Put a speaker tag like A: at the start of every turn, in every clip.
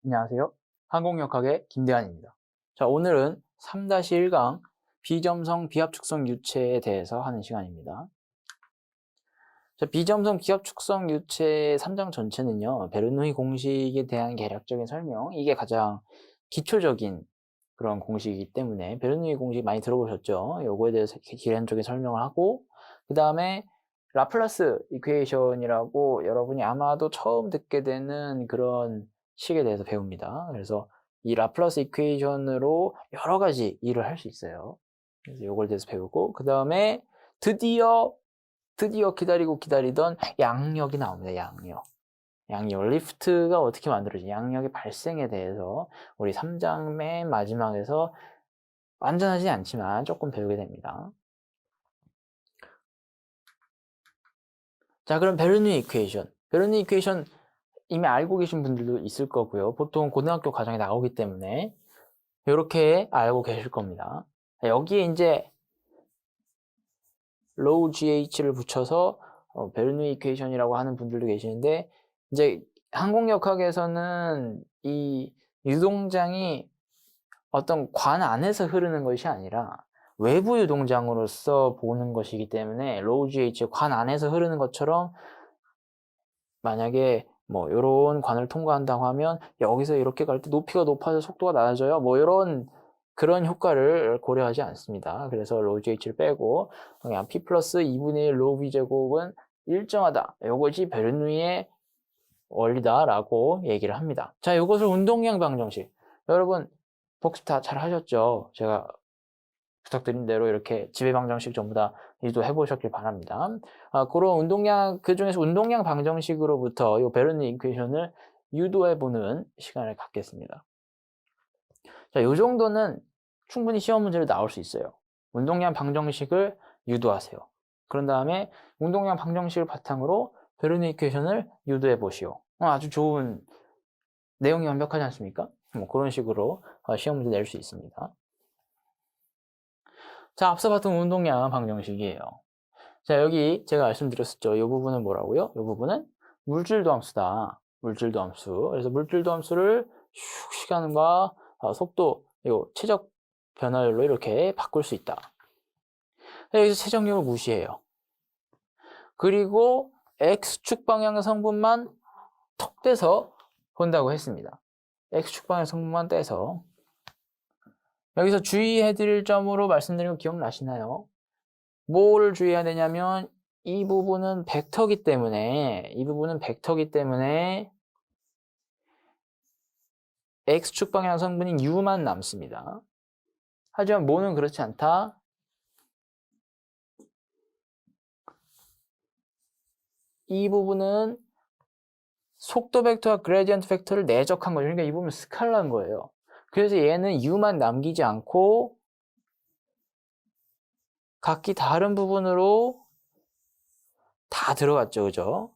A: 안녕하세요. 항공역학의 김대한입니다. 자, 오늘은 3-1강 비점성 비합축성 유체에 대해서 하는 시간입니다. 자, 비점성 비합축성 유체 3장 전체는요, 베르누이 공식에 대한 개략적인 설명, 이게 가장 기초적인 그런 공식이기 때문에 베르누이 공식 많이 들어보셨죠? 요거에 대해서 기본적인 설명을 하고, 그 다음에 라플라스 이퀘이션이라고 여러분이 아마도 처음 듣게 되는 그런 식에 대해서 배웁니다. 그래서 이 라플라스 이퀘이션으로 여러 가지 일을 할 수 있어요. 그래서 요거에 대해서 배우고, 그 다음에 드디어 기다리고 기다리던 양력이 나옵니다. 양력. 리프트가 어떻게 만들어지냐, 양력의 발생에 대해서 우리 3장 맨 마지막에서 완전하지 않지만 조금 배우게 됩니다. 자, 그럼 베르누이 이퀘이션 이미 알고 계신 분들도 있을 거고요. 보통 고등학교 과정에 나오기 때문에 이렇게 알고 계실 겁니다. 여기에 이제 로우 GH를 붙여서 베르누이 이퀘이션이라고 하는 분들도 계시는데, 이제 항공역학에서는 이 유동장이 어떤 관 안에서 흐르는 것이 아니라 외부 유동장으로서 보는 것이기 때문에 로우 GH 관 안에서 흐르는 것처럼, 만약에 뭐 요런 관을 통과한다고 하면 여기서 이렇게 갈 때 높이가 높아져 속도가 낮아져요, 뭐 이런 그런 효과를 고려하지 않습니다. 그래서 로우 GH를 빼고 그냥 P 플러스 2분의 1 로우 B 제곱은 일정하다, 요것이 베르누이의 원리다라고 얘기를 합니다. 자, 요것을 운동량 방정식, 여러분 복습 다 잘 하셨죠? 제가 부탁드린 대로 이렇게 지배 방정식 전부 다 유도해 보셨길 바랍니다. 그런 운동량, 그 중에서 운동량 방정식으로부터 이 베르누이 이퀘이션을 유도해 보는 시간을 갖겠습니다. 자, 요 정도는 충분히 시험 문제로 나올 수 있어요. 운동량 방정식을 유도하세요. 그런 다음에 운동량 방정식을 바탕으로 베르누이 이퀘이션을 유도해 보시오. 아주 좋은, 내용이 완벽하지 않습니까? 뭐 그런 식으로 시험 문제 낼 수 있습니다. 자, 앞서 봤던 운동량 방정식이에요. 자, 여기 제가 말씀드렸었죠. 이 부분은 뭐라고요? 이 부분은 물질도 함수다. 물질도 함수. 그래서 물질도 함수를 시간과 속도, 요 최적 변화율로 이렇게 바꿀 수 있다. 여기서 최적력을 무시해요. 그리고 X축 방향의 성분만 톡 떼서 본다고 했습니다. X축 방향 성분만 떼서. 여기서 주의해드릴 점으로 말씀드린 거 기억나시나요? 뭐를 주의해야 되냐면, 이 부분은 벡터기 때문에 X축 방향 성분인 U만 남습니다. 하지만 뭐는 그렇지 않다. 이 부분은 속도 벡터와 그레디언트 벡터를 내적한 거죠. 그러니까 이 부분은 스칼라인 거예요. 그래서 얘는 U만 남기지 않고 각기 다른 부분으로 다 들어갔죠. 그죠?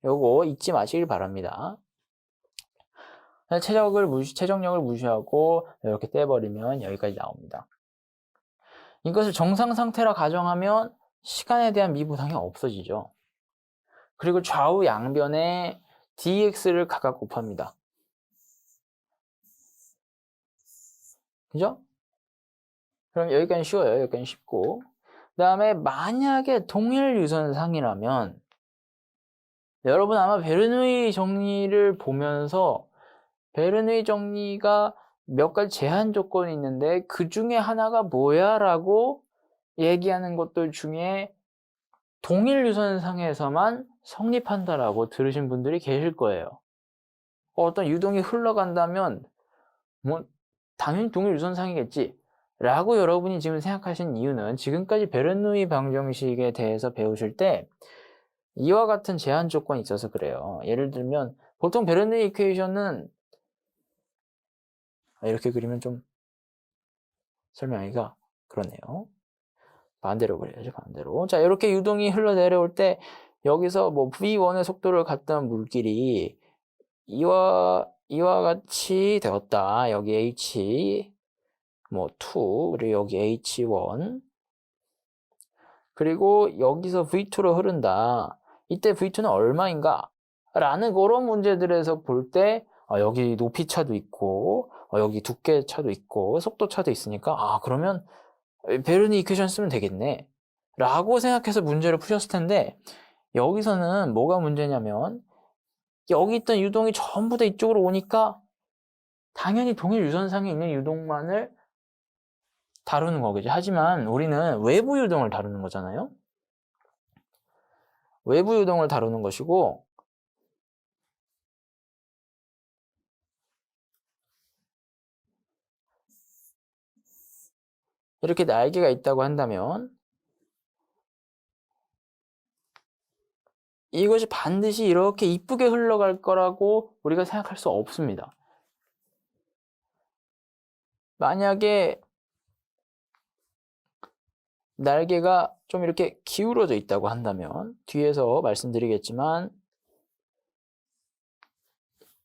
A: 요거 잊지 마시길 바랍니다. 최적력을 무시하고 이렇게 떼버리면 여기까지 나옵니다. 이것을 정상 상태라 가정하면 시간에 대한 미부상이 없어지죠. 그리고 좌우 양변에 dx를 각각 곱합니다. 그죠? 그럼 여기까지 쉬워요. 여기까지 쉽고. 그 다음에 만약에 동일 유선상이라면, 여러분 아마 베르누이 정리를 보면서 베르누이 정리가 몇 가지 제한 조건이 있는데 그 중에 하나가 뭐야? 라고 얘기하는 것들 중에 동일 유선상에서만 성립한다라고 들으신 분들이 계실 거예요. 어떤 유동이 흘러간다면 뭐 당연히 동일 유선상이겠지 라고 여러분이 지금 생각하신 이유는, 지금까지 베르누이 방정식에 대해서 배우실 때 이와 같은 제한 조건이 있어서 그래요. 예를 들면 보통 베르누이 이퀘이션은 이렇게 그리면 좀 설명하기가 그러네요. 반대로 그려야죠. 반대로. 자, 이렇게 유동이 흘러내려올 때 여기서 뭐 V1의 속도를 갖던 물길이 이와 같이 되었다. 여기 H 뭐 2, 그리고 여기 H1, 그리고 여기서 V2로 흐른다. 이때 V2는 얼마인가? 라는 그런 문제들에서 볼 때 여기 높이 차도 있고 여기 두께 차도 있고 속도 차도 있으니까 그러면 베르누이 이퀘이션 쓰면 되겠네 라고 생각해서 문제를 푸셨을 텐데 여기서는 뭐가 문제냐면 여기 있던 유동이 전부 다 이쪽으로 오니까 당연히 동일 유선상에 있는 유동만을 다루는 거겠죠. 하지만 우리는 외부 유동을 다루는 거잖아요. 외부 유동을 다루는 것이고 이렇게 날개가 있다고 한다면 이것이 반드시 이렇게 이쁘게 흘러갈 거라고 우리가 생각할 수 없습니다. 만약에 날개가 좀 이렇게 기울어져 있다고 한다면 뒤에서 말씀드리겠지만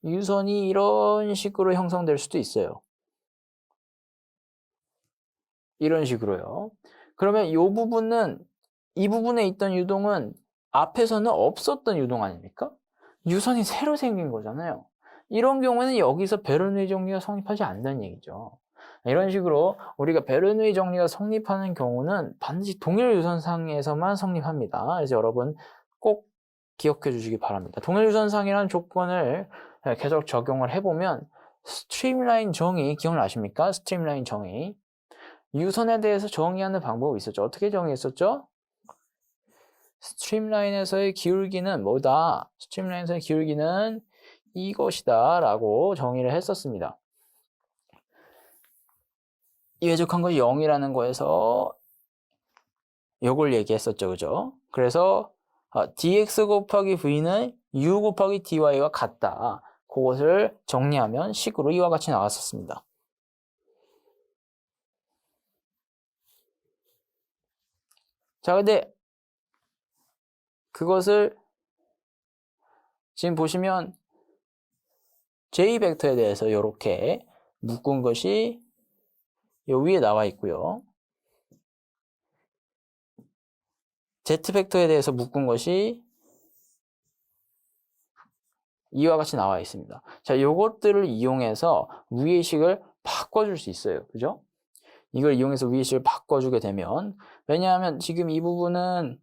A: 유선이 이런 식으로 형성될 수도 있어요. 이런 식으로요. 그러면 이 부분에 있던 유동은 앞에서는 없었던 유동 아닙니까? 유선이 새로 생긴 거잖아요. 이런 경우에는 여기서 베르누이 정리가 성립하지 않는다는 얘기죠. 이런 식으로 우리가 베르누이 정리가 성립하는 경우는 반드시 동일 유선상에서만 성립합니다. 그래서 여러분 꼭 기억해 주시기 바랍니다. 동일 유선상이라는 조건을 계속 적용을 해보면 스트림라인 정의 기억나십니까? 스트림라인 정의. 유선에 대해서 정의하는 방법이 있었죠. 어떻게 정의했었죠? 스트림라인에서의 기울기는 뭐다? 스트림라인에서의 기울기는 이것이다 라고 정의를 했었습니다. 이회적한 것이 0이라는 거에서 이걸 얘기했었죠. 그죠? 그래서 dx 곱하기 v는 u 곱하기 dy와 같다. 그것을 정리하면 식으로 이와 같이 나왔었습니다. 자, 근데 그것을 지금 보시면 j 벡터에 대해서 이렇게 묶은 것이 요 위에 나와 있고요. z 벡터에 대해서 묶은 것이 이와 같이 나와 있습니다. 자, 요것들을 이용해서 위의 식을 바꿔줄 수 있어요. 그죠? 이걸 이용해서 위의 식을 바꿔주게 되면 왜냐하면 지금 이 부분은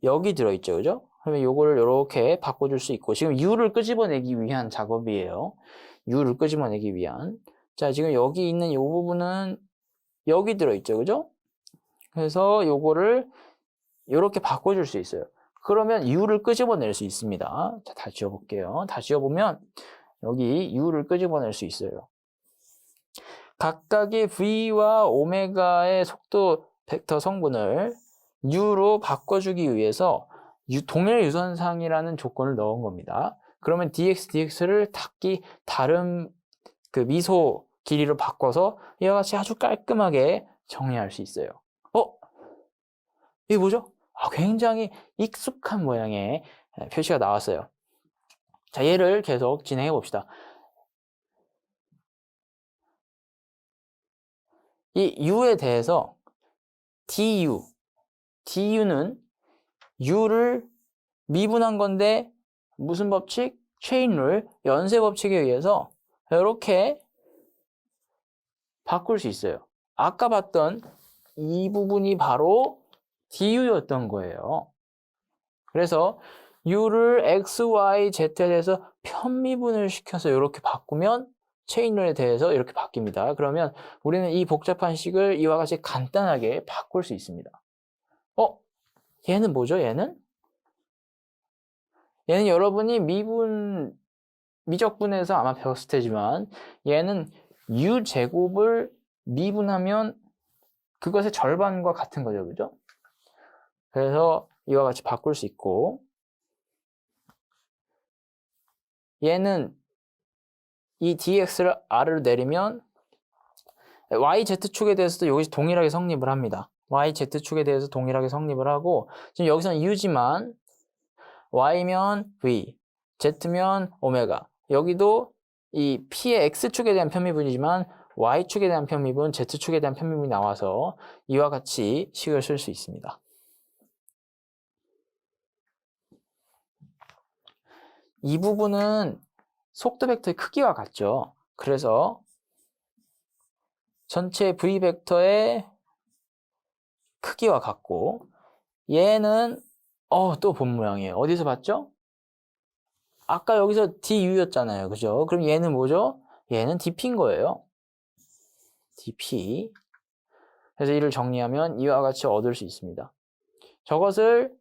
A: 여기 들어있죠. 그죠? 그러면 요거를 이렇게 바꿔줄 수 있고 지금 u를 끄집어내기 위한 작업이에요. u를 끄집어내기 위한. 자, 지금 여기 있는 요 부분은 여기 들어있죠. 그죠? 그래서 요거를 이렇게 바꿔줄 수 있어요. 그러면 u를 끄집어낼 수 있습니다. 자, 다 지워볼게요. 다 지워보면 여기 u를 끄집어낼 수 있어요. 각각의 v와 오메가의 속도 벡터 성분을 u로 바꿔주기 위해서 동일 유선상이라는 조건을 넣은 겁니다. 그러면 dx를 다른 그 미소 길이로 바꿔서 이와 같이 아주 깔끔하게 정리할 수 있어요. 이게 뭐죠? 굉장히 익숙한 모양의 표시가 나왔어요. 자, 얘를 계속 진행해 봅시다. 이 u에 대해서 du는 u를 미분한 건데 무슨 법칙? 체인룰, 연쇄 법칙에 의해서 이렇게 바꿀 수 있어요. 아까 봤던 이 부분이 바로 du였던 거예요. 그래서 u를 x, y, z에 대해서 편미분을 시켜서 이렇게 바꾸면 체인룰에 대해서 이렇게 바뀝니다. 그러면 우리는 이 복잡한 식을 이와 같이 간단하게 바꿀 수 있습니다. 얘는 뭐죠? 얘는 여러분이 미적분에서 아마 배웠을 테지만 얘는 u제곱을 미분하면 그것의 절반과 같은 거죠. 그죠? 그래서 이와 같이 바꿀 수 있고 얘는 이 dx를 r로 내리면 yz축에 대해서도 여기서 동일하게 성립을 합니다. yz축에 대해서 동일하게 성립을 하고 지금 여기서는 u지만 y면 v, z면 오메가 여기도 이 p의 x축에 대한 편미분이지만 y축에 대한 편미분, z축에 대한 편미분이 나와서 이와 같이 식을 쓸 수 있습니다. 이 부분은 속도 벡터의 크기와 같죠. 그래서 전체 v 벡터의 크기와 같고 얘는 또 본 모양이에요. 어디서 봤죠? 아까 여기서 du였잖아요. 그죠? 그럼 얘는 뭐죠? 얘는 dp인 거예요. dp. 그래서 이를 정리하면 이와 같이 얻을 수 있습니다. 저것을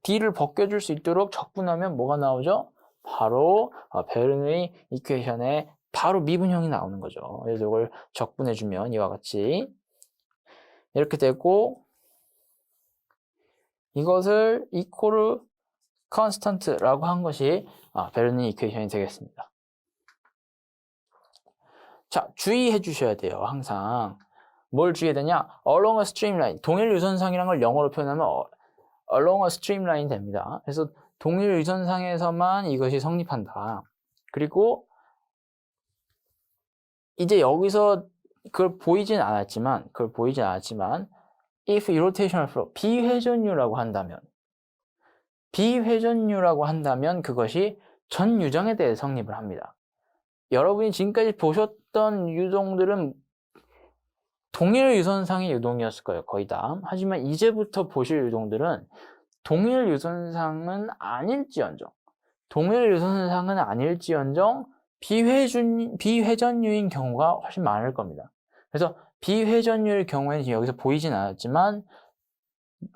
A: d를 벗겨줄 수 있도록 적분하면 뭐가 나오죠? 바로 베르누이 이퀘이션의 바로 미분형이 나오는 거죠. 그래서 이걸 적분해주면 이와 같이 이렇게 되고 이것을 이코르 컨스턴트라고 한 것이 베르누이 이퀘이션이 되겠습니다. 자, 주의해 주셔야 돼요. 항상 뭘 주의해야 되냐? along a streamline, 동일 유선상이라는 걸 영어로 표현하면 along a streamline 됩니다. 그래서 동일 유선상에서만 이것이 성립한다. 그리고 이제 여기서 그걸 보이진 않았지만 if rotational flow, 비회전류라고 한다면 그것이 전 유정에 대해 성립을 합니다. 여러분이 지금까지 보셨던 유동들은 동일 유선상의 유동이었을 거예요. 거의 다. 하지만 이제부터 보실 유동들은 동일 유선상은 아닐지언정 비회전류인 경우가 훨씬 많을 겁니다. 그래서 비회전류의 경우에는 여기서 보이진 않았지만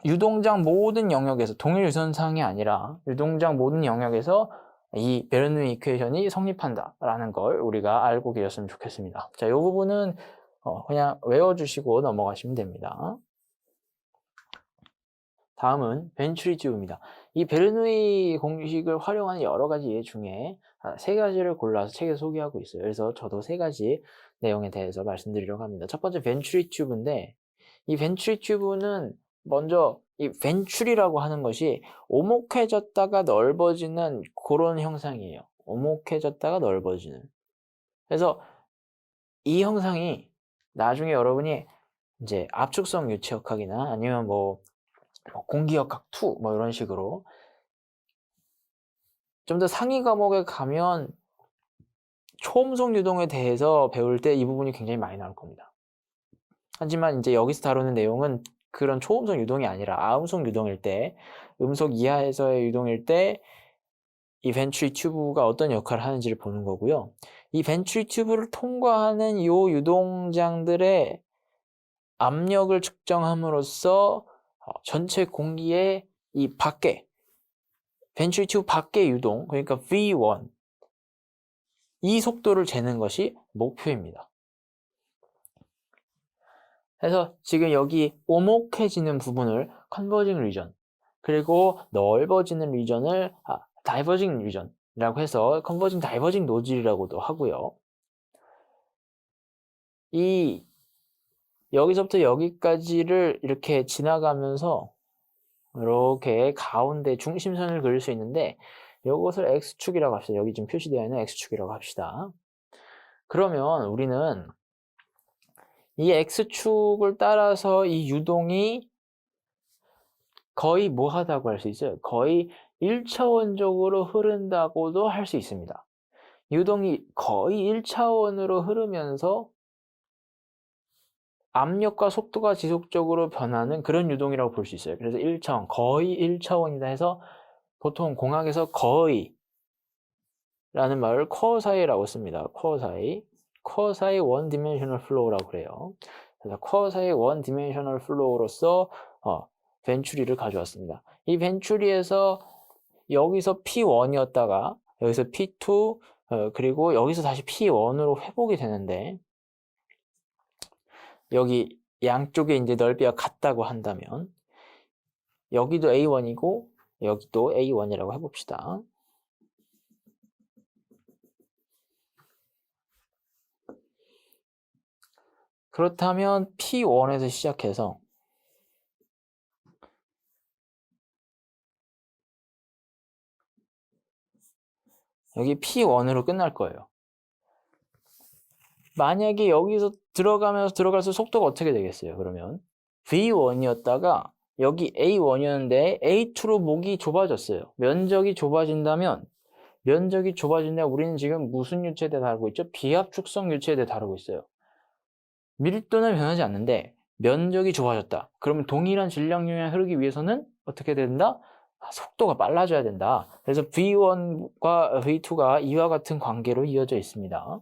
A: 유동장 모든 영역에서 동일 유선상이 아니라 유동장 모든 영역에서 이 베르누이 이퀘이션이 성립한다라는 걸 우리가 알고 계셨으면 좋겠습니다. 자, 이 부분은 그냥 외워주시고 넘어가시면 됩니다. 다음은 벤츄리 튜브입니다. 이 베르누이 공식을 활용하는 여러 가지 예 중에 세 가지를 골라서 책에 소개하고 있어요. 그래서 저도 세 가지 내용에 대해서 말씀드리려고 합니다. 첫 번째 벤츄리 튜브인데 이 벤츄리 튜브는 먼저 이 벤츄리라고 하는 것이 오목해졌다가 넓어지는 그런 형상이에요. 오목해졌다가 넓어지는. 그래서 이 형상이 나중에 여러분이 이제 압축성 유체역학이나 아니면 공기역학 2 이런 식으로 좀 더 상위 과목에 가면 초음속 유동에 대해서 배울 때 이 부분이 굉장히 많이 나올 겁니다. 하지만 이제 여기서 다루는 내용은 그런 초음속 유동이 아니라 아음속 유동일 때, 음속 이하에서의 유동일 때 이 벤츄리 튜브가 어떤 역할을 하는지를 보는 거고요. 이 벤츄리 튜브를 통과하는 이 유동장들의 압력을 측정함으로써 전체 공기의 이 밖에 벤츄리 튜브 밖의 유동, 그러니까 V1 이 속도를 재는 것이 목표입니다. 그래서 지금 여기 오목해지는 부분을 컨버징 리전, 그리고 넓어지는 리전을 다이버징 리전이라고 해서 컨버징 다이버징 노즐이라고도 하고요. 이 여기서부터 여기까지를 이렇게 지나가면서 이렇게 가운데 중심선을 그릴 수 있는데 이것을 X축이라고 합시다. 여기 지금 표시되어 있는 X축이라고 합시다. 그러면 우리는 이 X축을 따라서 이 유동이 거의 뭐하다고 할 수 있어요? 거의 1차원적으로 흐른다고도 할 수 있습니다. 유동이 거의 1차원으로 흐르면서 압력과 속도가 지속적으로 변하는 그런 유동이라고 볼 수 있어요. 그래서 1차원, 거의 1차원이다 해서 보통 공학에서 거의 라는 말을 쿼사이라고 씁니다. 쿼사이 원 디멘셔널 플로우라고 그래요. 그래서 쿼사이 원 디멘셔널 플로우로서 벤츄리를 가져왔습니다. 이 벤츄리에서 여기서 P1이었다가 여기서 P2 그리고 여기서 다시 P1으로 회복이 되는데 여기 양쪽에 이제 넓이가 같다고 한다면 여기도 A1이고 여기도 A1이라고 해봅시다. 그렇다면 P1에서 시작해서 여기 P1으로 끝날 거예요. 만약에 여기서 들어갈수록 속도가 어떻게 되겠어요? 그러면 V1이었다가 여기 A1이었는데 A2로 목이 좁아졌어요. 면적이 좁아진다면 면적이 좁아진다. 우리는 지금 무슨 유체에 대해 다루고 있죠? 비압축성 유체에 대해 다루고 있어요. 밀도는 변하지 않는데 면적이 좁아졌다. 그러면 동일한 질량 용량이 흐르기 위해서는 어떻게 된다? 속도가 빨라져야 된다. 그래서 V1과 V2가 이와 같은 관계로 이어져 있습니다.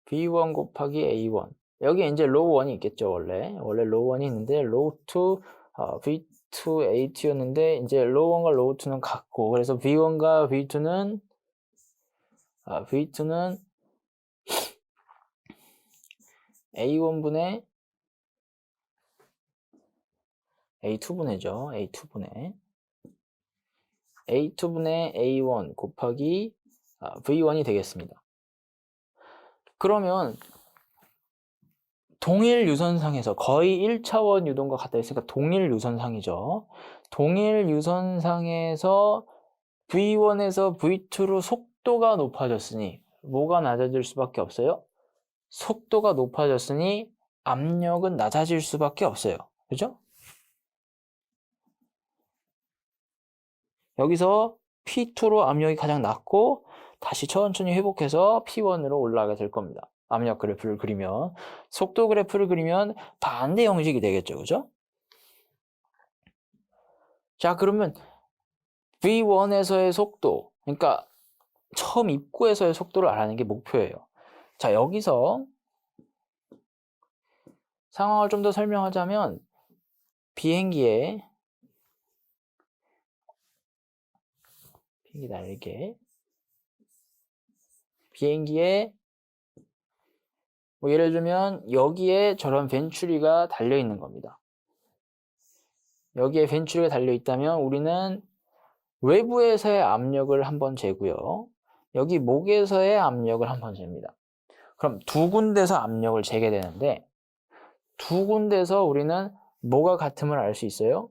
A: V1 곱하기 A1. 여기 이제 로우 1이 있겠죠, 원래 로우 1이 있는데, 로우 2, V2, A2였는데, 이제 로우 1과 로우 2는 같고, 그래서 V1과 V2는, V2는 A1분의 A2분의죠. A2분의 A1 곱하기 V1이 되겠습니다. 그러면 동일 유선상에서 거의 1차원 유동과 같다 했으니까 동일 유선상이죠. 동일 유선상에서 V1에서 V2로 속도가 높아졌으니 뭐가 낮아질 수밖에 없어요? 속도가 높아졌으니 압력은 낮아질 수밖에 없어요. 그죠? 여기서 P2로 압력이 가장 낮고 다시 천천히 회복해서 P1으로 올라가게 될 겁니다. 압력 그래프를 그리면, 속도 그래프를 그리면 반대 형식이 되겠죠. 그죠? 자, 그러면 V1에서의 속도, 그러니까 처음 입구에서의 속도를 알아내는 게 목표예요. 자, 여기서 상황을 좀 더 설명하자면 비행기 날개, 비행기에 뭐 예를 들면 여기에 저런 벤츄리가 달려 있는 겁니다. 여기에 벤츄리가 달려 있다면 우리는 외부에서의 압력을 한번 재고요. 여기 목에서의 압력을 한번 잽니다. 그럼 두 군데서 압력을 재게 되는데 두 군데서 우리는 뭐가 같음을 알 수 있어요?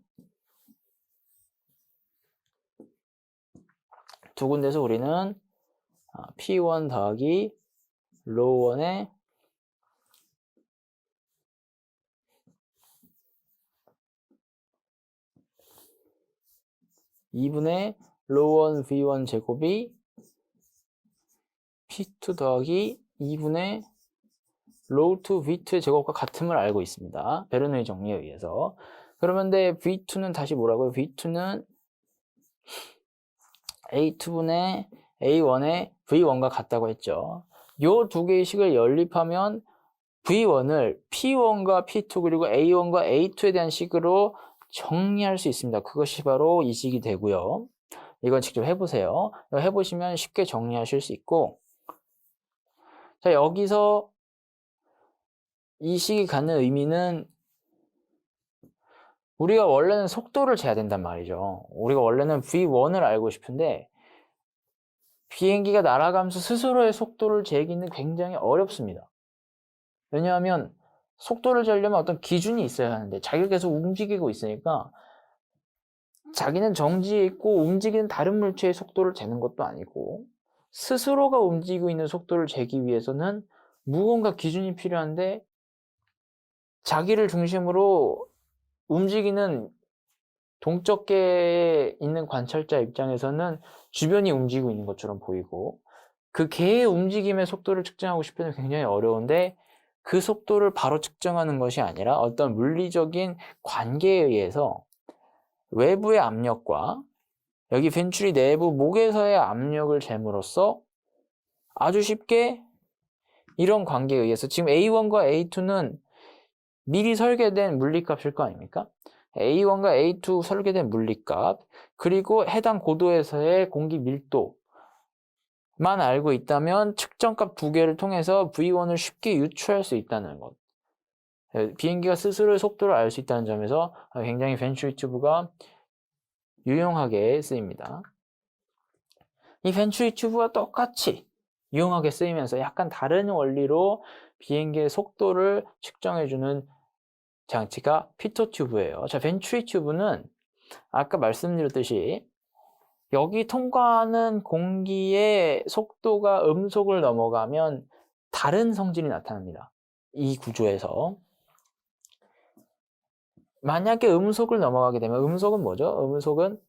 A: 두 군데서 우리는 P1 더하기 로우 1의 2분의 로우 1 V1 제곱이 P2 더하기 2분의 로우 2 V2의 제곱과 같음을 알고 있습니다. 베르누이 정리에 의해서. 그러면 V2는 다시 뭐라고요? V2는 A2분의 A1의 V1과 같다고 했죠. 요 두 개의 식을 연립하면 V1을 P1과 P2 그리고 A1과 A2에 대한 식으로 정리할 수 있습니다. 그것이 바로 이 식이 되고요. 이건 직접 해보세요. 해보시면 쉽게 정리하실 수 있고, 자, 여기서 이 식이 갖는 의미는 우리가 원래는 속도를 재야 된단 말이죠. 우리가 원래는 V1을 알고 싶은데 비행기가 날아가면서 스스로의 속도를 재기는 굉장히 어렵습니다. 왜냐하면 속도를 재려면 어떤 기준이 있어야 하는데 자기가 계속 움직이고 있으니까 자기는 정지해 있고 움직이는 다른 물체의 속도를 재는 것도 아니고 스스로가 움직이고 있는 속도를 재기 위해서는 무언가 기준이 필요한데 자기를 중심으로 움직이는 동적계에 있는 관찰자 입장에서는 주변이 움직이고 있는 것처럼 보이고 그 개의 움직임의 속도를 측정하고 싶으면 굉장히 어려운데 그 속도를 바로 측정하는 것이 아니라 어떤 물리적인 관계에 의해서 외부의 압력과 여기 벤츄리 내부 목에서의 압력을 잴으로써 아주 쉽게 이런 관계에 의해서 지금 A1과 A2는 미리 설계된 물리값일 거 아닙니까? A1과 A2 설계된 물리값 그리고 해당 고도에서의 공기 밀도만 알고 있다면 측정값 두 개를 통해서 V1을 쉽게 유추할 수 있다는 것. 비행기가 스스로의 속도를 알 수 있다는 점에서 굉장히 벤츄리 튜브가 유용하게 쓰입니다. 이 벤츄리 튜브와 똑같이 유용하게 쓰이면서 약간 다른 원리로 비행기의 속도를 측정해주는 장치가 피토 튜브예요. 자, 벤츄리 튜브는 아까 말씀드렸듯이 여기 통과하는 공기의 속도가 음속을 넘어가면 다른 성질이 나타납니다. 이 구조에서. 만약에 음속을 넘어가게 되면 음속은 뭐죠? 음속은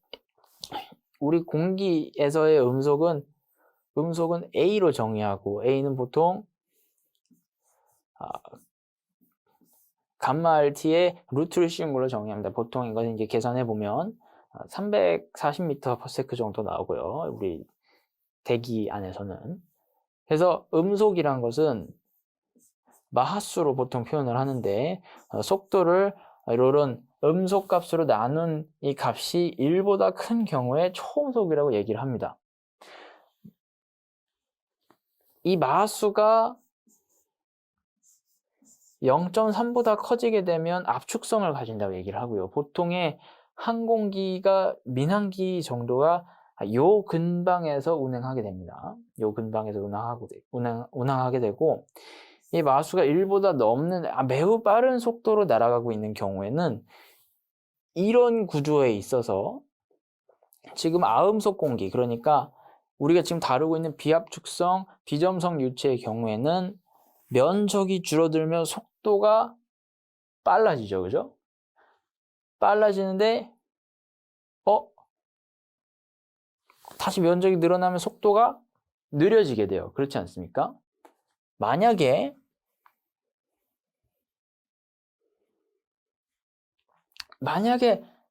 A: 우리 공기에서의 음속은 A로 정의하고 A는 보통 감마 RT의 루트를 씌운 걸로 정의합니다. 보통 이것은 이제 계산해 보면 340m/s 정도 나오고요. 우리 대기 안에서는. 그래서 음속이란 것은 마하수로 보통 표현을 하는데 속도를 이런 음속 값으로 나눈 이 값이 1보다 큰 경우에 초음속이라고 얘기를 합니다. 이 마하수가 0.3보다 커지게 되면 압축성을 가진다고 얘기를 하고요. 보통의 항공기가 민항기 정도가 요 근방에서 운행하게 됩니다. 요 근방에서 운항하게 되고, 이 마하수가 1보다 넘는 매우 빠른 속도로 날아가고 있는 경우에는 이런 구조에 있어서 지금 아음속 공기, 그러니까 우리가 지금 다루고 있는 비압축성, 비점성 유체의 경우에는 면적이 줄어들면 속도가 빨라지죠. 그죠? 빨라지는데 다시 면적이 늘어나면 속도가 느려지게 돼요. 그렇지 않습니까? 만약에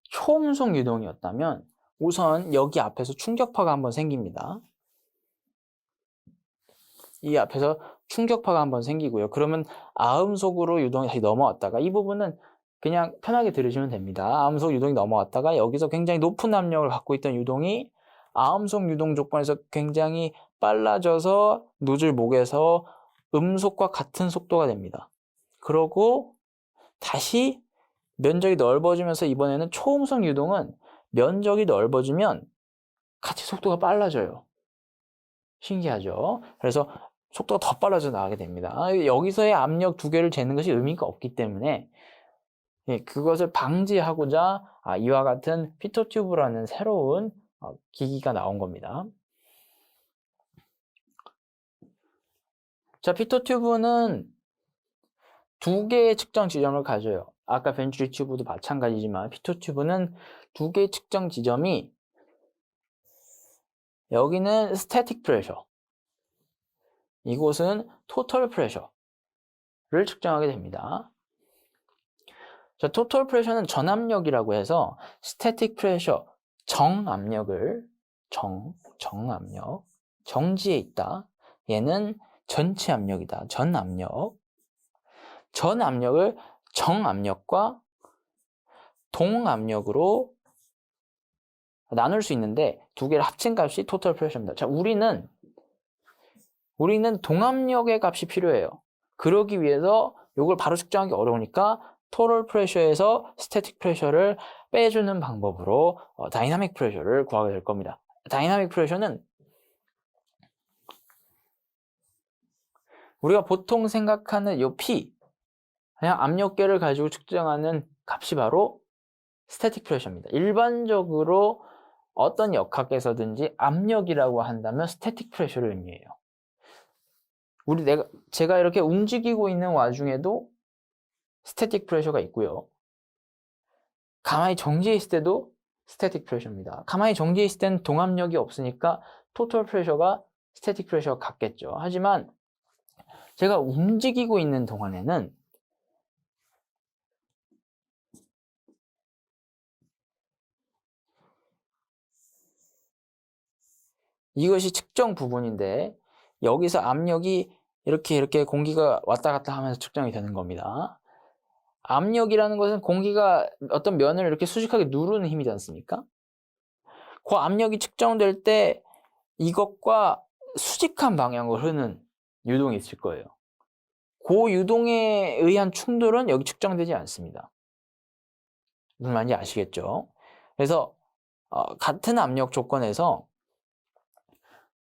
A: 초음속 유동이었다면 우선 여기 앞에서 충격파가 한번 생깁니다. 이 앞에서 충격파가 한번 생기고요. 그러면 아음속으로 유동이 다시 넘어왔다가, 이 부분은 그냥 편하게 들으시면 됩니다. 아음속 유동이 넘어왔다가 여기서 굉장히 높은 압력을 갖고 있던 유동이 아음속 유동 조건에서 굉장히 빨라져서 노즐 목에서 음속과 같은 속도가 됩니다. 그러고 다시 면적이 넓어지면서 이번에는 초음속 유동은 면적이 넓어지면 같이 속도가 빨라져요. 신기하죠? 그래서 속도가 더 빨라져 나가게 됩니다. 여기서의 압력 두 개를 재는 것이 의미가 없기 때문에 그것을 방지하고자 이와 같은 피토튜브라는 새로운 기기가 나온 겁니다. 자, 피토튜브는 두 개의 측정 지점을 가져요. 아까 벤츄리 튜브도 마찬가지지만 피토튜브는 두 개의 측정 지점이, 여기는 스태틱 프레셔, 이곳은 토털 프레셔를 측정하게 됩니다. 자, 토털 프레셔는 전압력이라고 해서 스태틱 프레셔, 정압력을 정압력, 정지에 있다. 얘는 전체 압력이다. 전압력을 정압력과 동압력으로 나눌 수 있는데 두 개를 합친 값이 토털 프레셔입니다. 자, 우리는 동압력의 값이 필요해요. 그러기 위해서 이걸 바로 측정하기 어려우니까 토털 프레셔에서 스태틱 프레셔를 빼주는 방법으로 다이나믹 프레셔를 구하게 될 겁니다. 다이나믹 프레셔는 우리가 보통 생각하는 요 P, 그냥 압력계를 가지고 측정하는 값이 바로 스태틱 프레셔입니다. 일반적으로 어떤 역학에서든지 압력이라고 한다면 스태틱 프레셔를 의미해요. 제가 이렇게 움직이고 있는 와중에도 스태틱 프레셔가 있고요. 가만히 정지해 있을 때도 스태틱 프레셔입니다. 가만히 정지해 있을 때는 동압력이 없으니까 토털 프레셔가 스태틱 프레셔와 같겠죠. 하지만 제가 움직이고 있는 동안에는 이것이 측정 부분인데, 여기서 압력이 이렇게 공기가 왔다 갔다 하면서 측정이 되는 겁니다. 압력이라는 것은 공기가 어떤 면을 이렇게 수직하게 누르는 힘이지 않습니까? 그 압력이 측정될 때 이것과 수직한 방향으로 흐르는 유동이 있을 거예요. 그 유동에 의한 충돌은 여기 측정되지 않습니다. 무슨 말인지 아시겠죠? 그래서 같은 압력 조건에서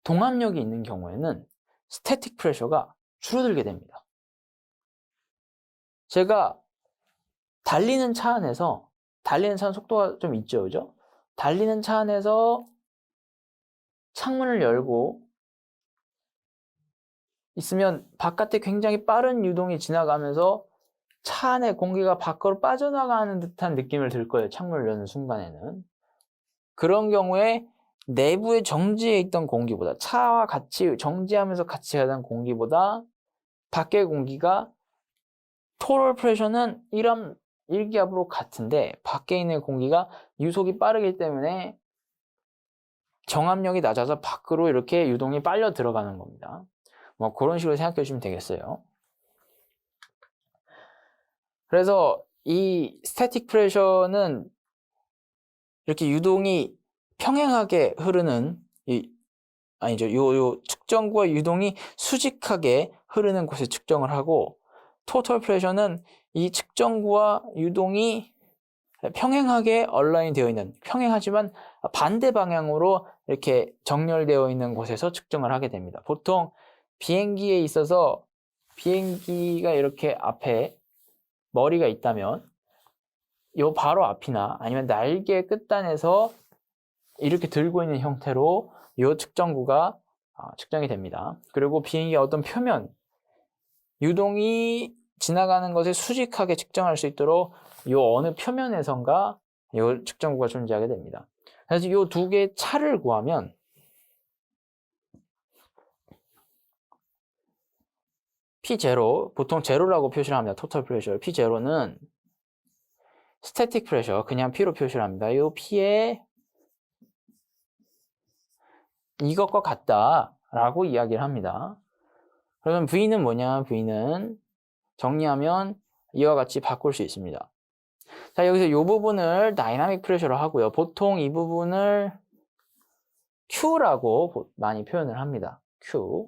A: 동압력이 있는 경우에는 스태틱 프레셔가 줄어들게 됩니다. 제가 달리는 차 안에서, 달리는 차는 속도가 좀 있죠, 그죠? 달리는 차 안에서 창문을 열고 있으면 바깥에 굉장히 빠른 유동이 지나가면서 차 안에 공기가 밖으로 빠져나가는 듯한 느낌을 들 거예요. 창문을 여는 순간에는. 그런 경우에 내부에 정지해 있던 공기보다, 차와 같이 정지하면서 같이 가던 공기보다 밖의 공기가 토럴 프레셔는 1기압으로 같은데 밖에 있는 공기가 유속이 빠르기 때문에 정압력이 낮아서 밖으로 이렇게 유동이 빨려 들어가는 겁니다. 뭐 그런 식으로 생각해 주시면 되겠어요. 그래서 이 스태틱 프레셔는 이렇게 유동이 평행하게 흐르는 요 측정구와 유동이 수직하게 흐르는 곳에 측정을 하고, 토털 프레셔는 이 측정구와 유동이 평행하게 얼라인 되어 있는, 평행하지만 반대 방향으로 이렇게 정렬되어 있는 곳에서 측정을 하게 됩니다. 보통 비행기에 있어서 비행기가 이렇게 앞에 머리가 있다면 요 바로 앞이나 아니면 날개 끝단에서 이렇게 들고 있는 형태로 요 측정구가 측정이 됩니다. 그리고 비행기의 어떤 표면, 유동이 지나가는 것을 수직하게 측정할 수 있도록 요 어느 표면에선가 요 측정구가 존재하게 됩니다. 그래서 요 두 개의 차를 구하면 P0, 보통 제로라고 표시를 합니다. 토탈 프레셔. P0는 스태틱 프레셔, 그냥 P로 표시를 합니다. 요 P에 이것과 같다라고 이야기를 합니다. 그러면 V는 뭐냐? V는 정리하면 이와 같이 바꿀 수 있습니다. 자, 여기서 이 부분을 다이나믹 프레셔로 하고요. 보통 이 부분을 Q라고 많이 표현을 합니다. Q.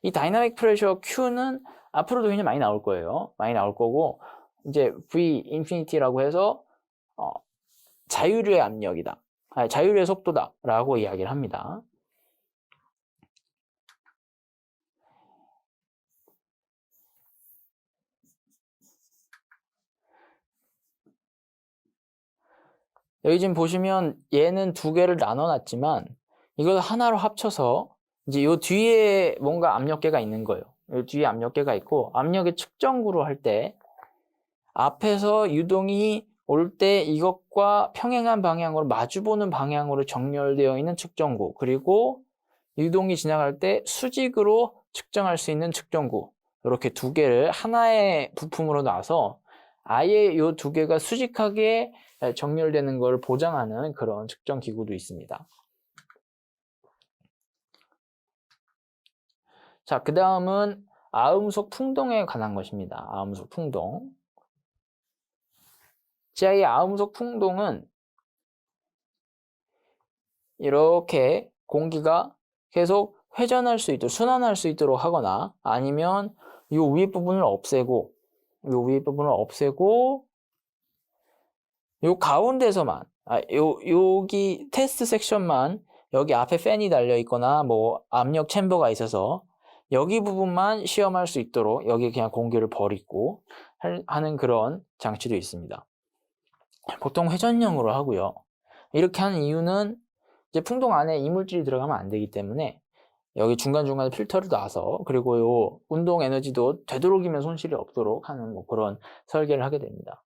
A: 이 다이나믹 프레셔 Q는 앞으로도 굉장히 많이 나올 거예요. 많이 나올 거고, 이제 V 인피니티라고 해서 자유류의 압력이다. 자유류의 속도다. 라고 이야기를 합니다. 여기 지금 보시면 얘는 두 개를 나눠놨지만 이걸 하나로 합쳐서 이제 요 뒤에 뭔가 압력계가 있는 거예요. 요 뒤에 압력계가 있고, 압력의 측정구로 할 때 앞에서 유동이 올 때 이것과 평행한 방향으로 마주보는 방향으로 정렬되어 있는 측정구, 그리고 유동이 지나갈 때 수직으로 측정할 수 있는 측정구, 이렇게 두 개를 하나의 부품으로 놔서 아예 이 두 개가 수직하게 정렬되는 걸 보장하는 그런 측정 기구도 있습니다. 자, 그 다음은 아음속 풍동에 관한 것입니다. 아음속 풍동. 자, 이 아음속 풍동은 이렇게 공기가 계속 회전할 수 있도록, 순환할 수 있도록 하거나, 아니면 이 위에 부분을 없애고, 요 가운데서만, 여기 테스트 섹션만, 여기 앞에 팬이 달려 있거나 뭐 압력 챔버가 있어서 여기 부분만 시험할 수 있도록 여기 그냥 공기를 버리고 하는 그런 장치도 있습니다. 보통 회전형으로 하고요. 이렇게 하는 이유는 이제 풍동 안에 이물질이 들어가면 안 되기 때문에 여기 중간중간에 필터를 놔서, 그리고 요 운동 에너지도 되도록이면 손실이 없도록 하는 뭐 그런 설계를 하게 됩니다.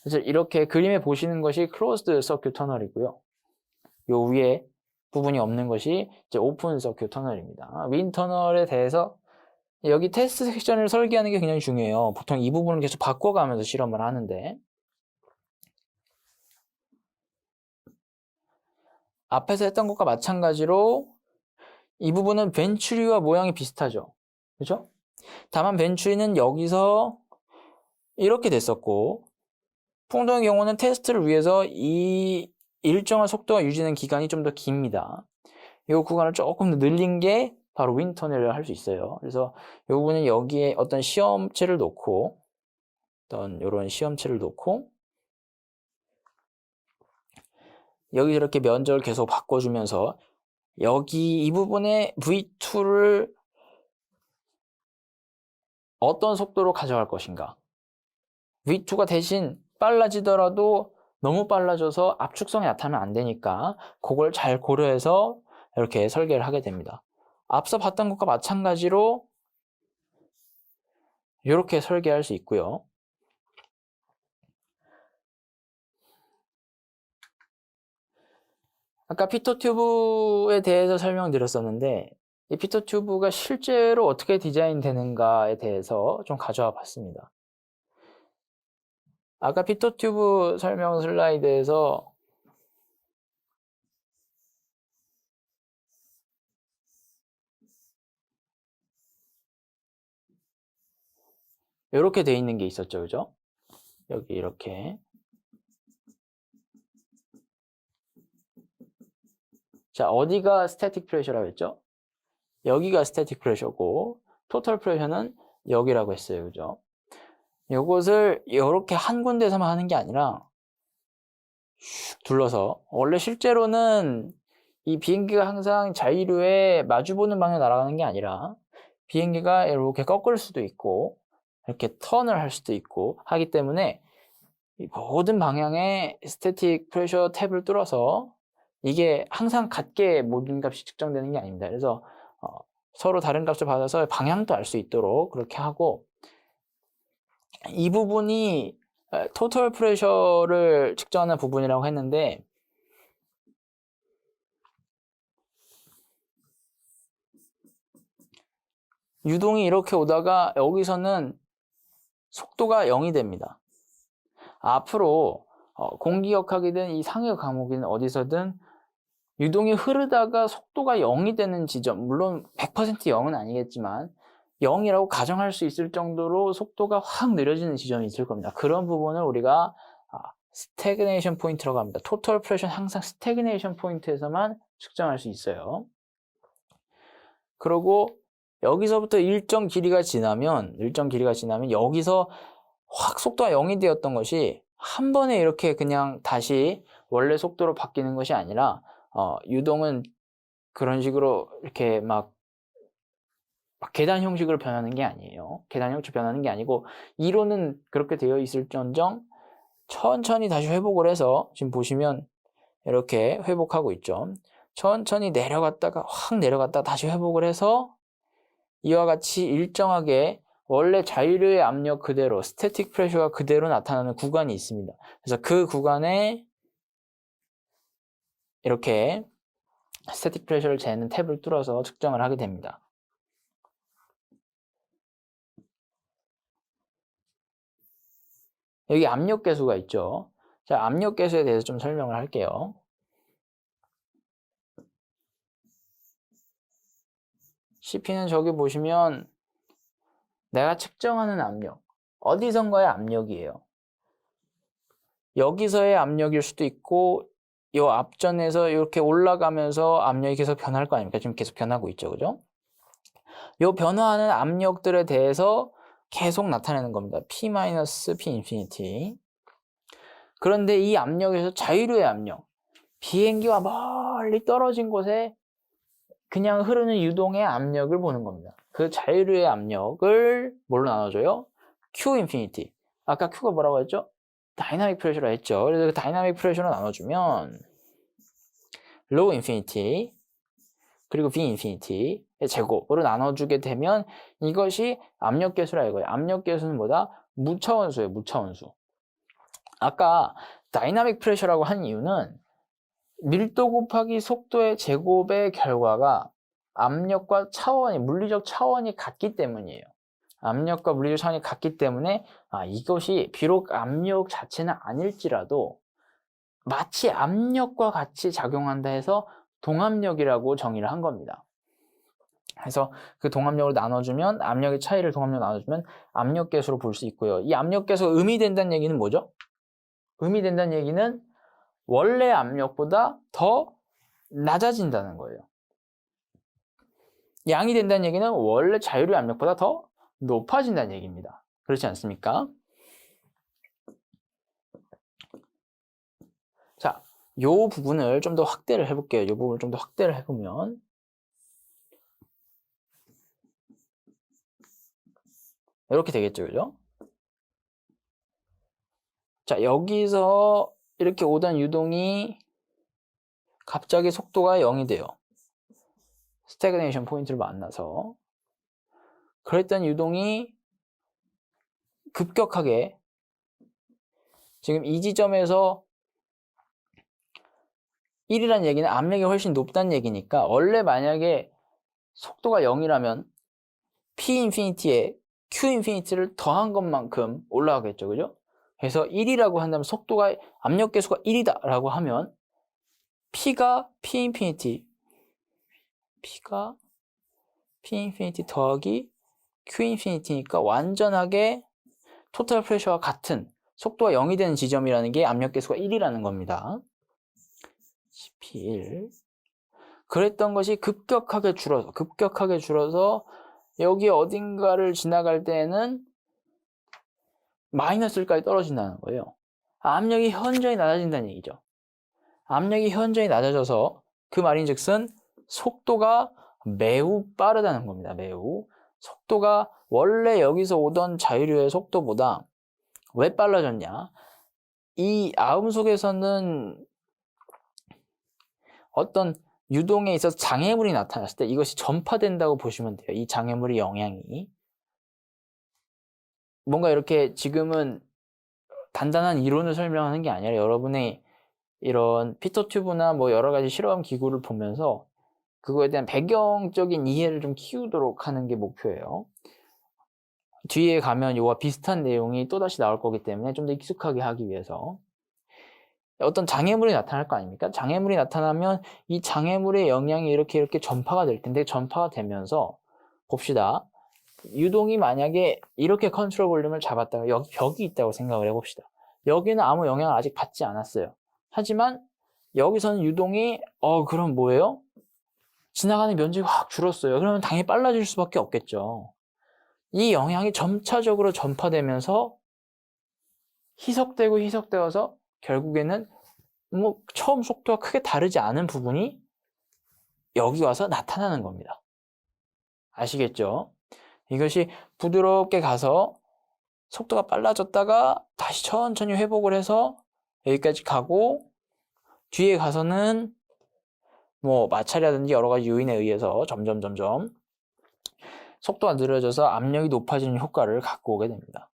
A: 그래서 이렇게 그림에 보시는 것이 클로즈드 서큐 터널이고요. 요 위에 부분이 없는 것이 이제 오픈 서큐 터널입니다. 윈 터널에 대해서 여기 테스트 섹션을 설계하는 게 굉장히 중요해요. 보통 이 부분을 계속 바꿔가면서 실험을 하는데, 앞에서 했던 것과 마찬가지로 이 부분은 벤츄리와 모양이 비슷하죠. 그렇죠? 다만 벤츄리는 여기서 이렇게 됐었고, 풍동의 경우는 테스트를 위해서 이 일정한 속도가 유지되는 기간이 좀 더 깁니다. 이 구간을 조금 더 늘린 게 바로 윈 터널을 할 수 있어요. 그래서 이 부분은 여기에 어떤 시험체를 놓고, 이런 시험체를 놓고 여기 이렇게 면적을 계속 바꿔주면서 여기 이 부분에 V2를 어떤 속도로 가져갈 것인가. V2가 대신 빨라지더라도 너무 빨라져서 압축성이 나타나면 안 되니까 그걸 잘 고려해서 이렇게 설계를 하게 됩니다. 앞서 봤던 것과 마찬가지로 이렇게 설계할 수 있고요. 아까 피토 튜브에 대해서 설명드렸었는데 이 피토 튜브가 실제로 어떻게 디자인되는가에 대해서 좀 가져와 봤습니다. 아까 피토 튜브 설명 슬라이드에서 이렇게 돼 있는 게 있었죠, 그죠? 여기 이렇게. 자, 어디가 스태틱 프레셔라고 했죠? 여기가 스태틱 프레셔고 토탈 프레셔는 여기라고 했어요, 그죠? 이것을 이렇게 한 군데서만 하는 게 아니라 슉 둘러서, 원래 실제로는 이 비행기가 항상 자유류에 마주보는 방향으로 날아가는 게 아니라 비행기가 이렇게 꺾을 수도 있고 이렇게 턴을 할 수도 있고 하기 때문에 이 모든 방향에 스태틱 프레셔 탭을 뚫어서 이게 항상 같게 모든 값이 측정되는 게 아닙니다. 그래서 서로 다른 값을 받아서 방향도 알 수 있도록 그렇게 하고, 이 부분이 토탈 프레셔를 측정하는 부분이라고 했는데 유동이 이렇게 오다가 여기서는 속도가 0이 됩니다. 앞으로 공기역학이든 이 상해 과목이든 어디서든 유동이 흐르다가 속도가 0이 되는 지점, 물론 100% 0은 아니겠지만 0이라고 가정할 수 있을 정도로 속도가 확 느려지는 지점이 있을 겁니다. 그런 부분을 우리가 스태그네이션 포인트라고 합니다. 토탈 프레셔는 항상 스태그네이션 포인트에서만 측정할 수 있어요. 그리고 여기서부터 일정 길이가 지나면 여기서 확 속도가 0이 되었던 것이 한 번에 이렇게 그냥 다시 원래 속도로 바뀌는 것이 아니라 유동은 그런 식으로 이렇게 막 계단 형식으로 변하는 게 아니에요. 계단 형식으로 변하는 게 아니고 이론은 그렇게 되어 있을지언정 천천히 다시 회복을 해서 지금 보시면 이렇게 회복하고 있죠. 천천히 내려갔다가 확 내려갔다가 다시 회복을 해서 이와 같이 일정하게 원래 자유류의 압력 그대로, 스태틱 프레셔가 그대로 나타나는 구간이 있습니다. 그래서 그 구간에 이렇게 스태틱 프레셔를 재는 탭을 뚫어서 측정을 하게 됩니다. 여기 압력 계수가 있죠. 자, 압력 계수에 대해서 좀 설명을 할게요. CP는 저기 보시면 내가 측정하는 압력, 어디선가의 압력이에요. 여기서의 압력일 수도 있고 이 앞전에서 이렇게 올라가면서 압력이 계속 변할 거 아닙니까? 지금 계속 변하고 있죠, 그죠? 이 변화하는 압력들에 대해서 계속 나타내는 겁니다. P- P 인피니티. 그런데 이 압력에서 자유류의 압력, 비행기와 멀리 떨어진 곳에 그냥 흐르는 유동의 압력을 보는 겁니다. 그 자유류의 압력을 뭘로 나눠줘요? Q 인피니티. 아까 Q가 뭐라고 했죠? 다이나믹 프레셔라 했죠. 그래서 그 다이나믹 프레셔로 나눠주면 로우 인피니티 그리고 V 인피니티의 제곱으로 나눠주게 되면 이것이 압력 계수라 이거예요. 압력 계수는 뭐다? 무차원수예요. 무차원수. 아까 다이나믹 프레셔라고 한 이유는 밀도 곱하기 속도의 제곱의 결과가 압력과 차원이, 물리적 차원이 같기 때문이에요. 압력과 물리적 차원이 같기 때문에 이것이 비록 압력 자체는 아닐지라도 마치 압력과 같이 작용한다 해서 동압력이라고 정의를 한 겁니다. 그래서 그 동압력을 나눠주면, 압력의 차이를 동압력으로 나눠주면 압력계수로 볼 수 있고요. 이 압력계수가 음이 된다는 얘기는 뭐죠? 음이 된다는 얘기는 원래 압력보다 더 낮아진다는 거예요. 양이 된다는 얘기는 원래 자유류의 압력보다 더 높아진다는 얘기입니다. 그렇지 않습니까? 자, 요 부분을 좀 더 확대를 해볼게요. 요 부분을 좀 더 확대를 해보면 이렇게 되겠죠, 그죠? 자, 여기서 이렇게 오던 유동이 갑자기 속도가 0이 돼요. 스태그네이션 포인트를 만나서. 그랬던 유동이 급격하게 지금 이 지점에서 1이란 얘기는 압력이 훨씬 높다는 얘기니까 원래 만약에 속도가 0이라면 P 인피니티에 Q 인피니티를 더한 것만큼 올라가겠죠. 그죠? 그래서 1이라고 한다면 속도가 압력 계수가 1이다 라고 하면 P가 P 인피니티 더하기 Q 인피니티니까 완전하게 토탈 프레셔와 같은 속도가 0이 되는 지점이라는 게 압력 계수가 1이라는 겁니다. CP1 그랬던 것이 급격하게 줄어서 여기 어딘가를 지나갈 때는 마이너스까지 떨어진다는 거예요. 압력이 현저히 낮아진다는 얘기죠. 압력이 현저히 낮아져서 그 말인즉슨 속도가 매우 빠르다는 겁니다. 매우. 속도가 원래 여기서 오던 자유류의 속도보다 왜 빨라졌냐? 이 아음 속에서는 어떤 유동에 있어서 장애물이 나타났을 때 이것이 전파된다고 보시면 돼요. 이 장애물의 영향이. 뭔가 이렇게 지금은 단단한 이론을 설명하는 게 아니라 여러분의 이런 피터튜브나 뭐 여러 가지 실험 기구를 보면서 그거에 대한 배경적인 이해를 좀 키우도록 하는 게 목표예요. 뒤에 가면 이와 비슷한 내용이 또다시 나올 거기 때문에 좀 더 익숙하게 하기 위해서 어떤 장애물이 나타날 거 아닙니까? 장애물이 나타나면 이 장애물의 영향이 이렇게 전파가 될 텐데 전파가 되면서 봅시다. 유동이 만약에 이렇게 컨트롤 볼륨을 잡았다가 여기 벽이 있다고 생각을 해봅시다. 여기는 아무 영향을 아직 받지 않았어요. 하지만 여기서는 유동이 그럼 뭐예요? 지나가는 면적이 확 줄었어요. 그러면 당연히 빨라질 수밖에 없겠죠. 이 영향이 점차적으로 전파되면서 희석되어서 결국에는 뭐 처음 속도와 크게 다르지 않은 부분이 여기 와서 나타나는 겁니다. 아시겠죠? 이것이 부드럽게 가서 속도가 빨라졌다가 다시 천천히 회복을 해서 여기까지 가고 뒤에 가서는 뭐 마찰이라든지 여러 가지 요인에 의해서 점점 속도가 느려져서 압력이 높아지는 효과를 갖고 오게 됩니다.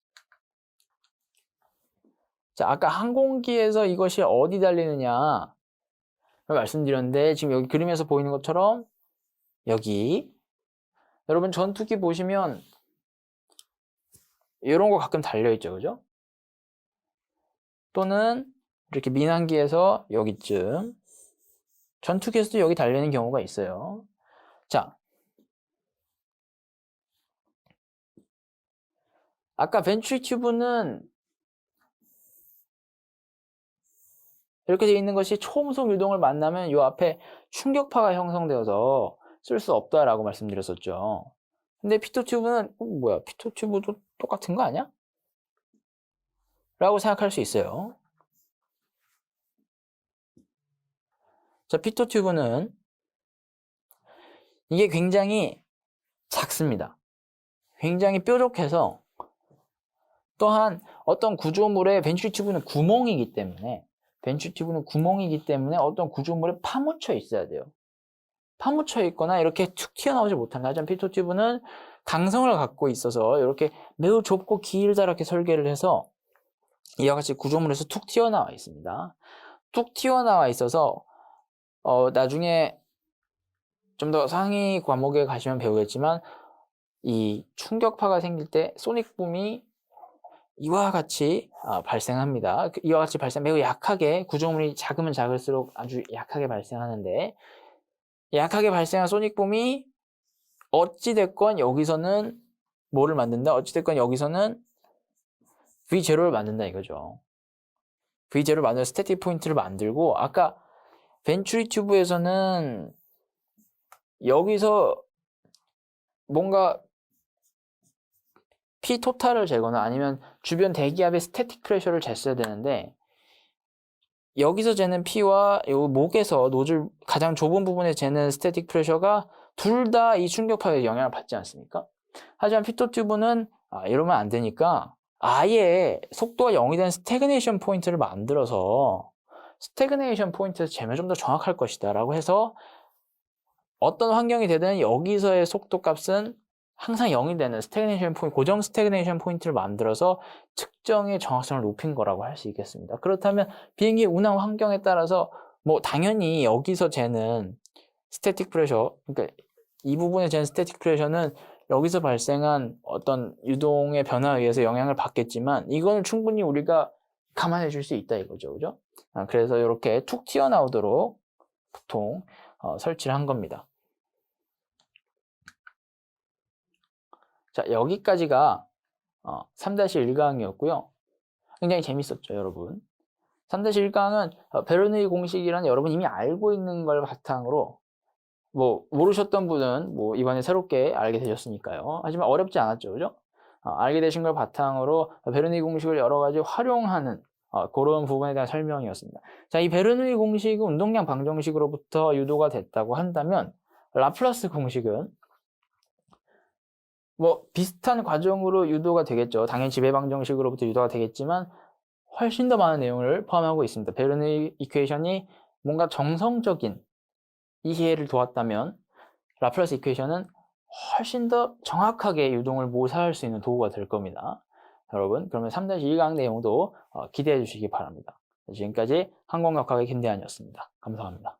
A: 자, 아까 항공기에서 이것이 어디 달리느냐 말씀드렸는데 지금 여기 그림에서 보이는 것처럼 여기 여러분 전투기 보시면 이런 거 가끔 달려있죠. 그죠? 또는 이렇게 민항기에서 여기쯤 전투기에서도 여기 달리는 경우가 있어요. 자, 아까 벤츄리 튜브는 이렇게 되어 있는 것이 초음속 유동을 만나면 이 앞에 충격파가 형성되어서 쓸 수 없다라고 말씀드렸었죠. 근데 피토 튜브는 뭐야? 피토 튜브도 똑같은 거 아니야? 라고 생각할 수 있어요. 자, 피토 튜브는 이게 굉장히 작습니다. 굉장히 뾰족해서 또한 어떤 구조물에 벤츄리 튜브는 구멍이기 때문에 어떤 구조물에 파묻혀 있어야 돼요. 파묻혀 있거나 이렇게 툭 튀어나오지 못합니다. 하지만 피토 튜브는 강성을 갖고 있어서 이렇게 매우 좁고 길다랗게 설계를 해서 이와 같이 구조물에서 툭 튀어나와 있습니다. 툭 튀어나와 있어서 나중에 좀 더 상위 과목에 가시면 배우겠지만 이 충격파가 생길 때 소닉붐이 이와 같이 발생합니다. 이와 같이 매우 약하게 구조물이 작으면 작을수록 아주 약하게 발생하는데 약하게 발생한 소닉붐이 어찌됐건 여기서는 뭐를 만든다? 어찌됐건 여기서는 V0를 만든다 이거죠. V0를 만들어 스태틱 포인트를 만들고 아까 벤츄리 튜브에서는 여기서 뭔가 P 토탈을 재거나 아니면 주변 대기압의 스태틱 프레셔를 쟀어야 되는데 여기서 재는 P와 요 목에서 노즐 가장 좁은 부분에 재는 스태틱 프레셔가 둘 다 이 충격파에 영향을 받지 않습니까? 하지만 피토 튜브는 이러면 안 되니까 아예 속도가 0이 된 스태그네이션 포인트를 만들어서 스태그네이션 포인트에서 재면 좀 더 정확할 것이다 라고 해서 어떤 환경이 되든 여기서의 속도 값은 항상 0이 되는 스태그네이션 포인트, 고정 스태그네이션 포인트를 만들어서 측정의 정확성을 높인 거라고 할 수 있겠습니다. 그렇다면 비행기 운항 환경에 따라서 뭐 당연히 여기서 재는 스태틱 프레셔, 그러니까 이 부분에 재는 스태틱 프레셔는 여기서 발생한 어떤 유동의 변화에 의해서 영향을 받겠지만 이거는 충분히 우리가 감안해 줄 수 있다 이거죠. 그죠? 그래서 이렇게 툭 튀어나오도록 보통 설치를 한 겁니다. 자, 여기까지가 3-1강이었고요. 굉장히 재밌었죠, 여러분. 3-1강은 베르누이 공식이라는 여러분 이미 알고 있는 걸 바탕으로 뭐 모르셨던 분은 뭐 이번에 새롭게 알게 되셨으니까요. 하지만 어렵지 않았죠, 그죠? 알게 되신 걸 바탕으로 베르누이 공식을 여러 가지 활용하는 그런 부분에 대한 설명이었습니다. 자, 이 베르누이 공식은 운동량 방정식으로부터 유도가 됐다고 한다면 라플라스 공식은 뭐 비슷한 과정으로 유도가 되겠죠. 당연히 지배 방정식으로부터 유도가 되겠지만 훨씬 더 많은 내용을 포함하고 있습니다. 베르누이 이퀘이션이 뭔가 정성적인 이해를 도왔다면 라플라스 이퀘이션은 훨씬 더 정확하게 유동을 모사할 수 있는 도구가 될 겁니다. 여러분, 그러면 3-1강 내용도 기대해 주시기 바랍니다. 지금까지 항공역학의 김대한이었습니다. 감사합니다.